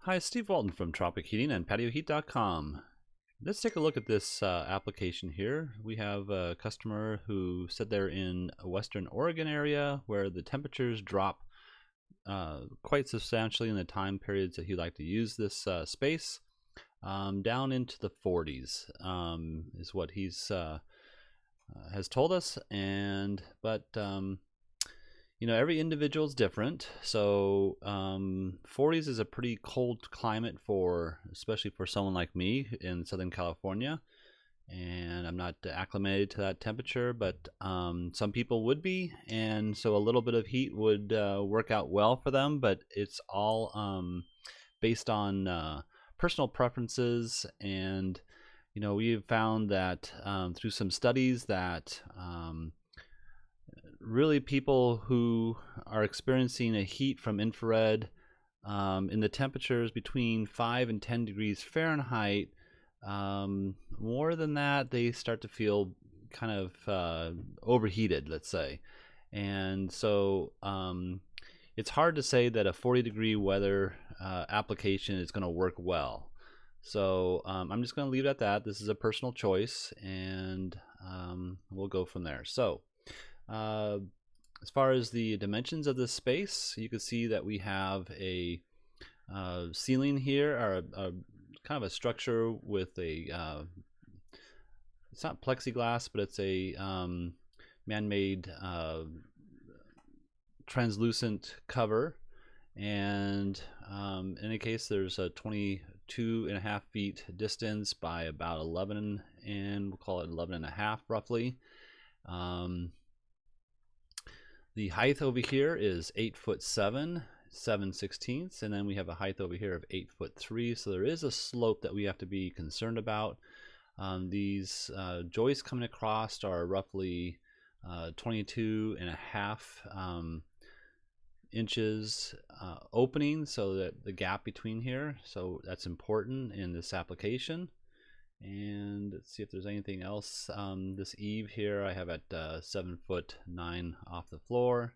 Hi, Steve Walton from Tropic Heating and PatioHeat.com. Let's take a look at this application here. We have a customer who said they're in a Western Oregon area where the temperatures drop quite substantially in the time periods that he'd like to use this space, down into the 40s is what he's has told us. But you know, every individual is different. So 40s is a pretty cold climate especially for someone like me in Southern California. And I'm not acclimated to that temperature, but some people would be. And so a little bit of heat would work out well for them, but it's all based on personal preferences. And, you know, we've found that through some studies that really people who are experiencing a heat from infrared in the temperatures between 5 and 10 degrees Fahrenheit, more than that, they start to feel kind of overheated, let's say. And so it's hard to say that a 40-degree weather application is going to work well. So I'm just going to leave it at that. This is a personal choice, and we'll go from there. So as far as the dimensions of this space, you can see that we have a ceiling here, or a kind of a structure with a it's not plexiglass, but it's a man-made translucent cover. And in any case, there's a 22.5 feet distance by about 11, and we'll call it 11.5 roughly. The height over here is 8'7", 7/16, and then we have a height over here of 8'3". So there is a slope that we have to be concerned about. These joists coming across are roughly 22.5 inches opening, so that the gap between here. So that's important in this application. And let's see if there's anything else. This eave here I have at 7'9" off the floor,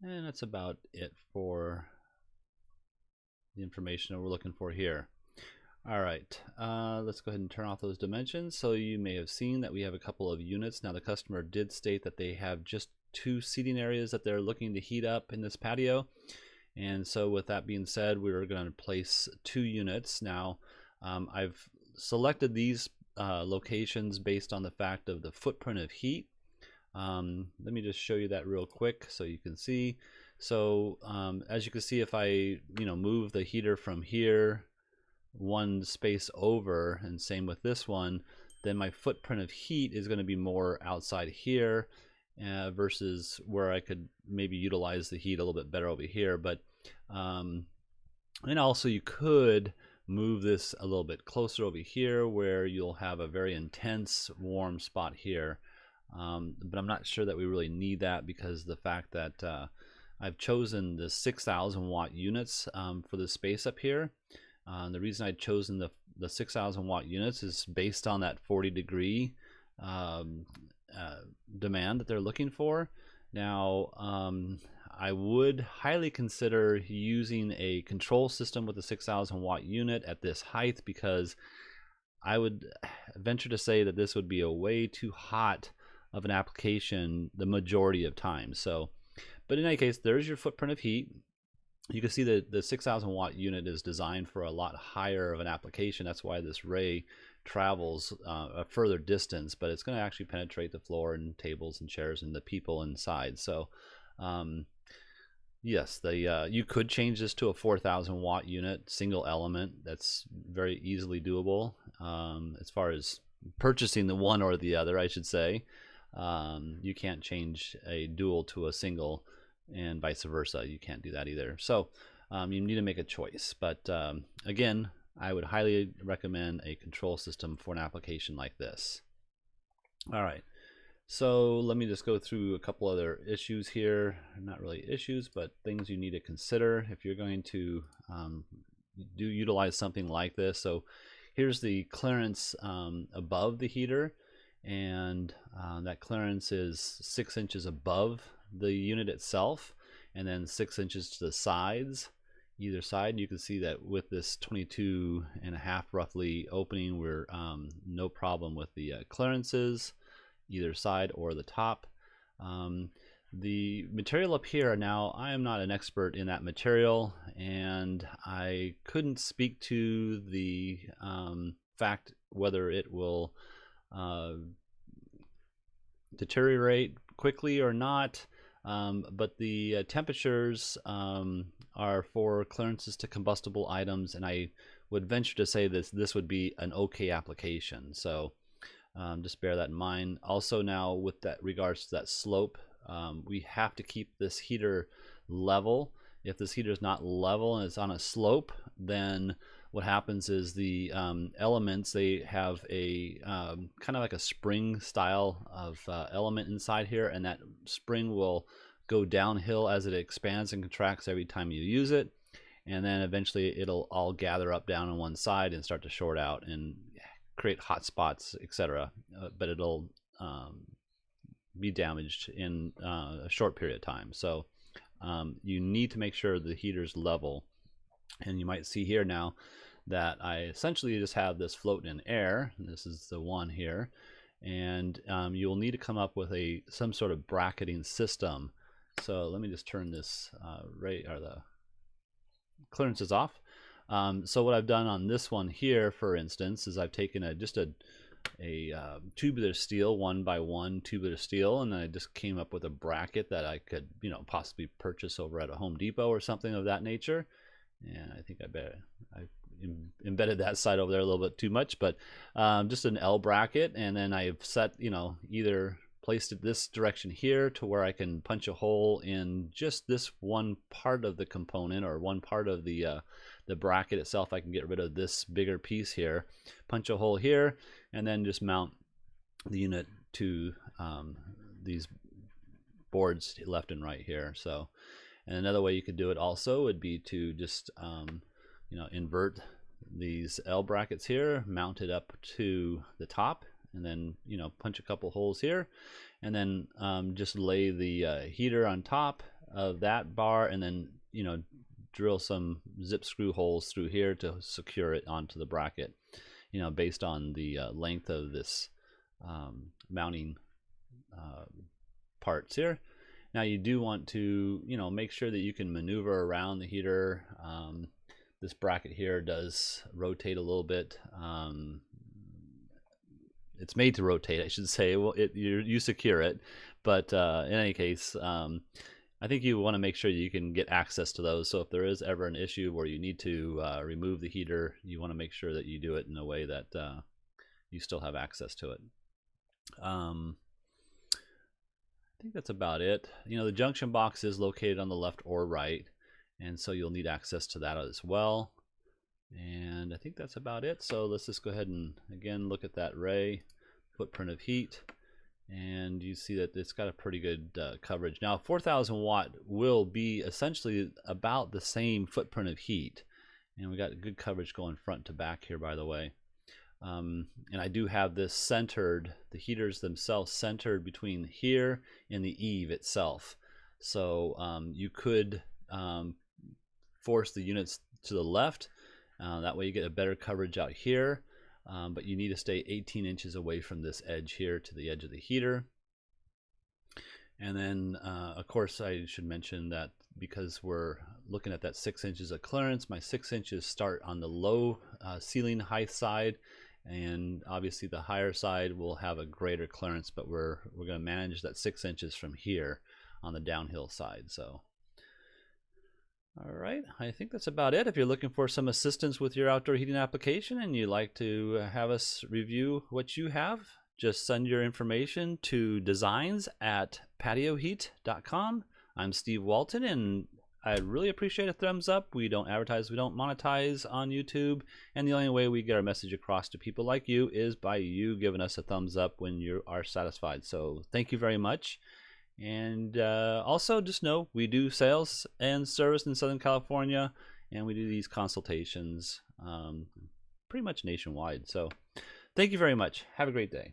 and that's about it for the information that we're looking for here. All right, let's go ahead and turn off those dimensions. So you may have seen that we have a couple of units. Now the customer did state that they have just 2 seating areas that they're looking to heat up in this patio, and so with that being said, we're going to place 2 units. Now I've selected these locations based on the fact of the footprint of heat. Let me just show you that real quick so you can see. So as you can see, if I move the heater from here one space over, and same with this one, then my footprint of heat is going to be more outside here versus where I could maybe utilize the heat a little bit better over here. But and also you could move this a little bit closer over here where you'll have a very intense warm spot here, but I'm not sure that we really need that, because the fact that I've chosen the 6,000 watt units for the space up here. The reason I've chosen the 6,000 watt units is based on that 40-degree demand that they're looking for. Now I would highly consider using a control system with a 6,000 watt unit at this height, because I would venture to say that this would be a way too hot of an application the majority of times. So, but in any case, there's your footprint of heat. You can see that the 6,000 watt unit is designed for a lot higher of an application. That's why this ray travels a further distance, but it's going to actually penetrate the floor and tables and chairs and the people inside. So yes, you could change this to a 4,000 watt unit, single element. That's very easily doable. As far as purchasing the one or the other, I should say, you can't change a dual to a single, and vice versa. You can't do that either. So you need to make a choice. But again, I would highly recommend a control system for an application like this. All right. So let me just go through a couple other issues here. Not really issues, but things you need to consider if you're going to utilize something like this. So here's the clearance above the heater, and that clearance is 6 inches above the unit itself, and then 6 inches to the sides. either side. You can see that with this 22.5 roughly opening, we're no problem with the clearances either side or the top. The material up here, now I am not an expert in that material, and I couldn't speak to the fact whether it will deteriorate quickly or not, but the temperatures are for clearances to combustible items, and I would venture to say this would be an okay application. So just bear that in mind. Also, now with that regards to that slope, we have to keep this heater level. If this heater is not level and it's on a slope, then what happens is the elements, they have a kind of like a spring style of element inside here, and that spring will go downhill as it expands and contracts every time you use it, and then eventually it'll all gather up down on one side and start to short out and create hot spots, etc. But it'll be damaged in a short period of time. So you need to make sure the heater's level. And you might see here now that I essentially just have this floating in air. This is the one here, and you'll need to come up with some sort of bracketing system. So let me just turn this the clearances off. So what I've done on this one here, for instance, is I've taken just a tubular steel, 1x1 tubular steel, and then I just came up with a bracket that I could, possibly purchase over at a Home Depot or something of that nature. And I think I embedded that side over there a little bit too much, but just an L bracket, and then I've set, either placed it this direction here to where I can punch a hole in just this one part of the component, or one part of the bracket itself. I can get rid of this bigger piece here, punch a hole here, and then just mount the unit to these boards left and right here. So, and another way you could do it also would be to just invert these L brackets here, mount it up to the top, and then punch a couple holes here, and then just lay the heater on top of that bar, and then drill some zip screw holes through here to secure it onto the bracket, based on the length of this mounting parts here. Now you do want to make sure that you can maneuver around the heater. This bracket here does rotate a little bit. It's made to rotate, I should say. Well, you secure it, but in any case, I think you want to make sure you can get access to those. So if there is ever an issue where you need to remove the heater, you want to make sure that you do it in a way that you still have access to it. I think that's about it. The junction box is located on the left or right, and so you'll need access to that as well. And I think that's about it. So let's just go ahead and again look at that ray footprint of heat, and you see that it's got a pretty good coverage. Now 4,000 watt will be essentially about the same footprint of heat, and we got good coverage going front to back here, by the way. And I do have this centered, the heaters themselves centered between here and the eave itself. So you could force the units to the left. That way you get a better coverage out here, but you need to stay 18 inches away from this edge here to the edge of the heater. And then of course I should mention that because we're looking at that 6 inches of clearance, my 6 inches start on the low ceiling height side, and obviously the higher side will have a greater clearance, but we're going to manage that 6 inches from here on the downhill side. So all right, I think that's about it. If you're looking for some assistance with your outdoor heating application and you'd like to have us review what you have, just send your information to designs@patioheat.com. I'm Steve Walton, and I'd really appreciate a thumbs up. We don't advertise, we don't monetize on YouTube, and the only way we get our message across to people like you is by you giving us a thumbs up when you are satisfied. So thank you very much. And also just know we do sales and service in Southern California, and we do these consultations pretty much nationwide. So thank you very much. Have a great day.